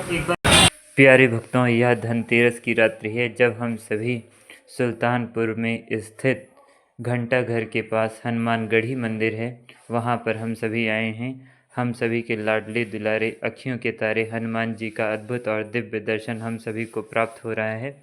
एक बार प्यारे भक्तों, यह धनतेरस की रात्रि है जब हम सभी सुल्तानपुर में स्थित घंटा घर के पास हनुमानगढ़ी मंदिर है, वहाँ पर हम सभी आए हैं। हम सभी के लाडले दुलारे अखियों के तारे हनुमान जी का अद्भुत और दिव्य दर्शन हम सभी को प्राप्त हो रहा है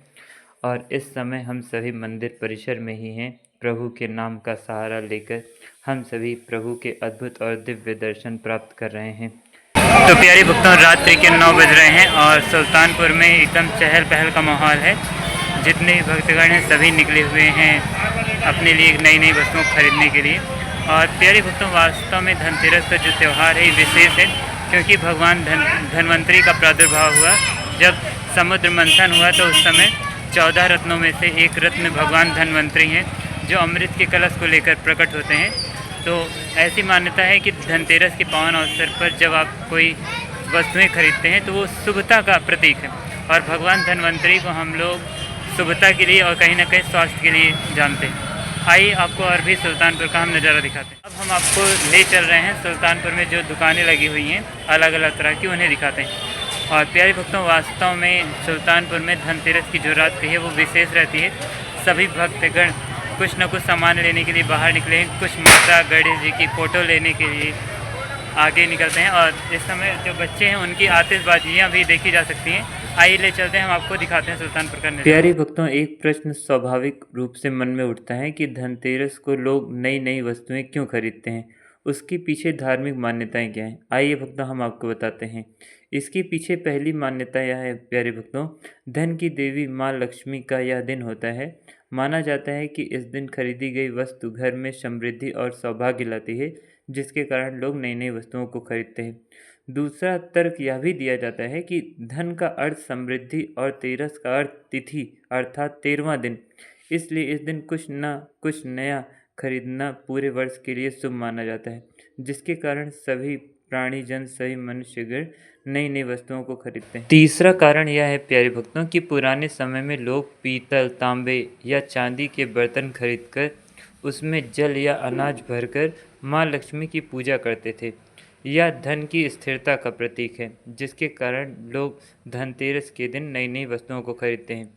और इस समय हम सभी मंदिर परिसर में ही हैं। प्रभु के नाम का सहारा लेकर हम सभी प्रभु के अद्भुत और दिव्य दर्शन प्राप्त कर रहे हैं। तो प्यारे भक्तों, रात्रि के 9 बज रहे हैं और सुल्तानपुर में एकदम चहल पहल का माहौल है। जितने भी भक्तगण हैं सभी निकले हुए हैं अपने लिए नई नई वस्तुओं खरीदने के लिए। और प्यारे भक्तों, वास्तव में धनतेरस का जो त्यौहार है विशेष है, क्योंकि भगवान धन्वंतरी का प्रादुर्भाव हुआ। जब समुद्र मंथन हुआ तो उस समय 14 रत्नों में से एक रत्न भगवान धन्वंतरी हैं, जो अमृत के कलश को लेकर प्रकट होते हैं। तो ऐसी मान्यता है कि धनतेरस के पावन अवसर पर जब आप कोई वस्तुएं खरीदते हैं तो वो शुभता का प्रतीक है, और भगवान धन्वंतरी को हम लोग शुभता के लिए और कहीं ना कहीं स्वास्थ्य के लिए जानते हैं। आइए आपको और भी सुल्तानपुर का हम नज़ारा दिखाते हैं। अब हम आपको ले चल रहे हैं सुल्तानपुर में जो दुकानें लगी हुई हैं अलग अलग तरह की, उन्हें दिखाते हैं। और प्यारे भक्तों, वास्तव में सुल्तानपुर में धनतेरस की जो रात्रि है वो विशेष रहती है। सभी भक्तगण कुछ न कुछ सामान लेने के लिए बाहर निकले हैं। कुछ माता गणेश जी की फ़ोटो लेने के लिए आगे निकलते हैं, और इस समय जो बच्चे हैं उनकी आतिशबाजियाँ भी देखी जा सकती हैं। आइए ले चलते हैं, हम आपको दिखाते हैं सुल्तानपुर का नज़ारा। प्यारे भक्तों, एक प्रश्न स्वाभाविक रूप से मन में उठता है कि धनतेरस को लोग नई नई वस्तुएं क्यों खरीदते हैं, उसके पीछे धार्मिक मान्यताएं क्या हैं। आइए भक्तों, हम आपको बताते हैं। इसके पीछे पहली मान्यता यह है प्यारे भक्तों, धन की देवी माँ लक्ष्मी का यह दिन होता है। माना जाता है कि इस दिन खरीदी गई वस्तु घर में समृद्धि और सौभाग्य लाती है, जिसके कारण लोग नई नई वस्तुओं को खरीदते हैं। दूसरा तर्क यह भी दिया जाता है कि धन का अर्थ समृद्धि और तेरस का अर्थ तिथि अर्थात 13वां दिन, इसलिए इस दिन कुछ न कुछ नया खरीदना पूरे वर्ष के लिए शुभ माना जाता है, जिसके कारण सभी प्राणीजन सभी मनुष्यगण नई नई वस्तुओं को खरीदते हैं। तीसरा कारण यह है प्यारे भक्तों कि पुराने समय में लोग पीतल, तांबे या चांदी के बर्तन खरीदकर उसमें जल या अनाज भरकर माँ लक्ष्मी की पूजा करते थे। यह धन की स्थिरता का प्रतीक है, जिसके कारण लोग धनतेरस के दिन नई नई वस्तुओं को खरीदते हैं।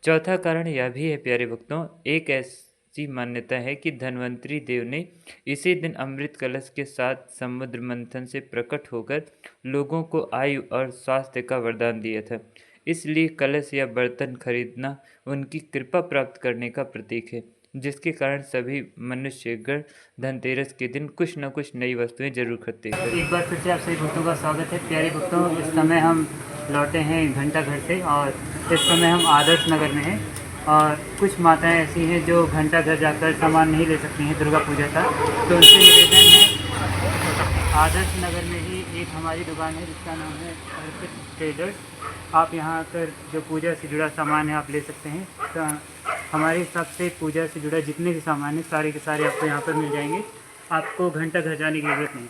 चौथा कारण यह भी है प्यारे भक्तों, एक ऐसी मान्यता है कि धन्वंतरी देव ने इसी दिन अमृत कलश के साथ समुद्र मंथन से प्रकट होकर लोगों को आयु और स्वास्थ्य का वरदान दिया था। इसलिए कलश या बर्तन खरीदना उनकी कृपा प्राप्त करने का प्रतीक है, जिसके कारण सभी मनुष्यगण धनतेरस के दिन कुछ न कुछ नई वस्तुएं जरूर खरीदते हैं। एक बार फिर से आप सभी भक्तों का स्वागत है। प्यारे भक्तों, इस समय हम लौटे हैं घंटा घर से और इस समय हम आदर्श नगर में हैं। और कुछ माताएं ऐसी हैं जो घंटा घर जाकर सामान नहीं ले सकती हैं दुर्गा पूजा का, तो उनसे निवेदन है, आदर्श नगर में ही एक हमारी दुकान है जिसका नाम है अर्पित ट्रेडर्स। आप यहाँ आकर जो पूजा से जुड़ा सामान है आप ले सकते हैं। तो हमारे हिसाब से पूजा से जुड़ा जितने भी सामान हैं सारे के सारे आपको यहाँ पर मिल जाएंगे। आपको घंटा घर जाने की ज़रूरत नहीं।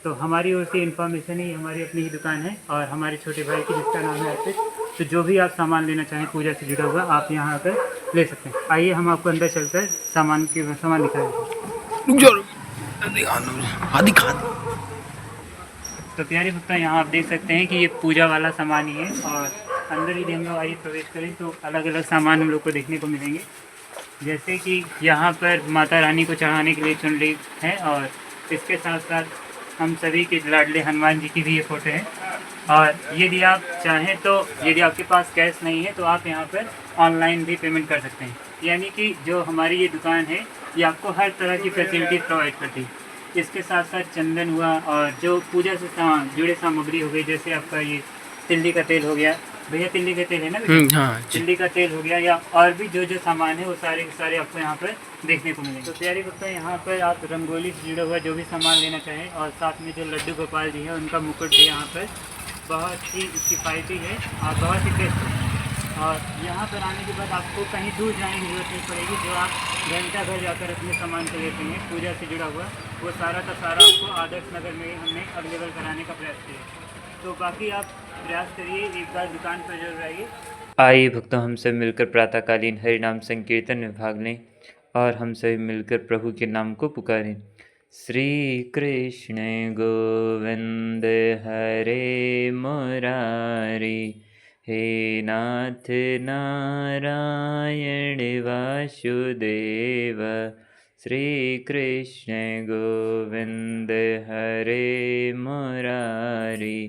तो हमारी ओर से इन्फॉर्मेशन ही हमारी अपनी ही दुकान है और हमारे छोटे भाई की जिसका नाम है अर्पित। तो जो भी आप सामान लेना चाहें पूजा से जुड़ा हुआ आप यहाँ आकर ले सकते हैं। आइए हम आपको अंदर चलकर सामान दिखाएंगे। तो प्यारे भक्तों, यहाँ आप देख सकते हैं कि ये पूजा वाला सामान ही है और अंदर यदि हम लोग आइए प्रवेश करें तो अलग अलग सामान हम लोग को देखने को मिलेंगे। जैसे कि यहाँ पर माता रानी को चढ़ाने के लिए चुनरी है और इसके साथ साथ हम सभी के लाडले हनुमान जी की भी ये फ़ोटो है। और यदि आप चाहें तो यदि आपके पास कैश नहीं है तो आप यहाँ पर ऑनलाइन भी पेमेंट कर सकते हैं। यानी कि जो हमारी ये दुकान है ये आपको हर तरह की फैसिलिटी प्रोवाइड करती है। इसके साथ साथ चंदन हुआ और जो पूजा से जुड़े सामग्री हो गई, जैसे आपका ये तिल्ली का तेल हो गया, भैया तिल्ली का तेल है ना भैया? हाँ, तिल्ली का तेल हो गया, या और भी जो जो सामान है वो सारे के सारे आपको यहाँ पर देखने को मिलेंगे। तो प्यारे भक्तों, यहाँ पर आप रंगोली से जुड़ा हुआ जो भी सामान लेना चाहें और साथ में जो लड्डू गोपाल जी है उनका मुकुट भी यहाँ पर बहुत ही किफ़ायती है और बहुत ही बेस्ट है। और यहाँ पर आने के बाद आपको कहीं दूर जाने की ज़रूरत नहीं पड़ेगी। जो आप घंटा घर जाकर अपने सामान को लेते हैं पूजा से जुड़ा हुआ, वो सारा का सारा आपको आदर्श नगर में ही हमने अवेलेबल कराने का प्रयास किया। तो बाकी आप प्रयास करिए, एक बार दुकान पर जरूर आइए। आइए भक्तों, हम सब मिलकर प्रातःकालीन हरिनाम संकीर्तन में भाग लें और हम सभी मिलकर प्रभु के नाम को पुकारें। श्री कृष्ण गोविंद हरे मुरारी, हे नाथ नारायण वासुदेव। श्री कृष्ण गोविंद हरे मुरारी,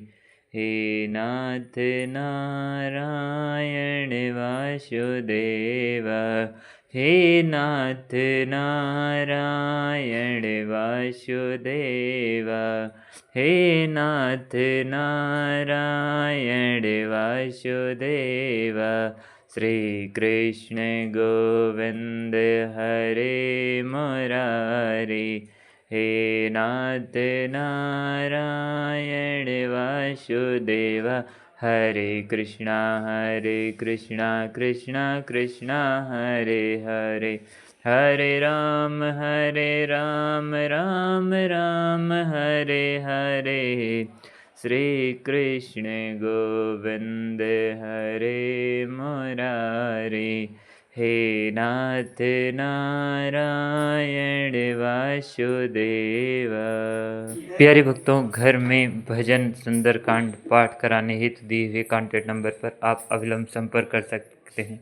हे नाथ नारायण वासुदेव। हे नाथ नारायण वासुदेव, हे नाथ नारायण वासुदेव। श्री कृष्ण गोविंद हरे मुरारी, हे नाथ नारायण वासुदेव। हरे कृष्णा कृष्णा कृष्णा हरे हरे, हरे राम राम राम हरे हरे। श्री कृष्ण गोविंद हरे मुरारी, हे नाथ नारायण वासुदेव। प्यारे भक्तों, घर में भजन सुंदरकांड पाठ कराने हेतु दिए हुए कॉन्टैक्ट नंबर पर आप अविलंब संपर्क कर सकते हैं।